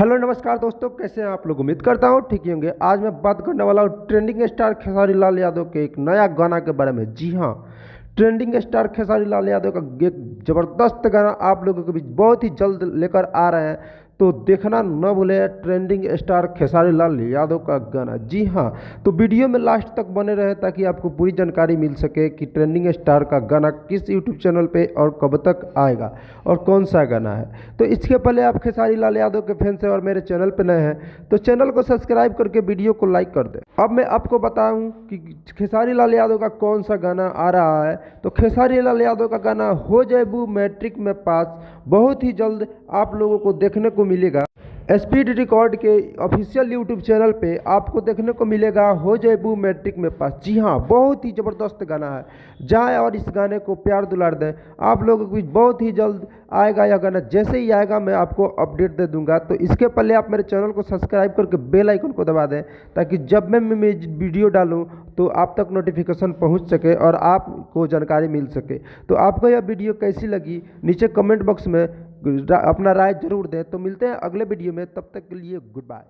Hello नमस्कार दोस्तों, कैसे हैं आप लोग। उम्मीद करता हूँ ठीक ही होंगे। आज मैं बात करने वाला हूँ ट्रेंडिंग स्टार खेसारी लाल यादव के एक नया गाना के बारे में। जी हाँ, ट्रेंडिंग स्टार खेसारी लाल यादव का एक ज़बरदस्त गाना आप लोगों के बीच बहुत ही जल्द लेकर आ रहे हैं, तो देखना न भूलें ट्रेंडिंग स्टार खेसारी लाल यादव का गाना। जी हाँ, तो वीडियो में लास्ट तक बने रहे ताकि आपको पूरी जानकारी मिल सके कि ट्रेंडिंग स्टार का गाना किस यूट्यूब चैनल पे और कब तक आएगा और कौन सा गाना है। तो इसके पहले आप खेसारी लाल यादव के फैंस हैं और मेरे चैनल पर नए हैं तो चैनल को सब्सक्राइब करके वीडियो को लाइक कर दें। अब मैं आपको बताऊं कि खेसारी लाल यादव का कौन सा गाना आ रहा है। तो खेसारी लाल यादव का गाना हो जाएबू मैट्रिक में पास बहुत ही जल्द आप लोगों को देखने को मिलेगा। स्पीड रिकॉर्ड के ऑफिशियल यूट्यूब चैनल पे आपको देखने को मिलेगा हो जाएबू मैट्रिक में पास। जी हाँ, बहुत ही ज़बरदस्त गाना है। जाएं और इस गाने को प्यार दुलार दें। आप लोगों के बीच बहुत ही जल्द आएगा यह गाना। जैसे ही आएगा मैं आपको अपडेट दे दूंगा। तो इसके पहले आप मेरे चैनल को सब्सक्राइब करके बेल आइकन को दबा दें ताकि जब मैं वीडियो डालूं तो आप तक नोटिफिकेशन पहुंच सके और आपको जानकारी मिल सके। तो आपको यह वीडियो कैसी लगी नीचे कमेंट बॉक्स में अपना राय जरूर दें। तो मिलते हैं अगले वीडियो में, तब तक के लिए गुड बाय।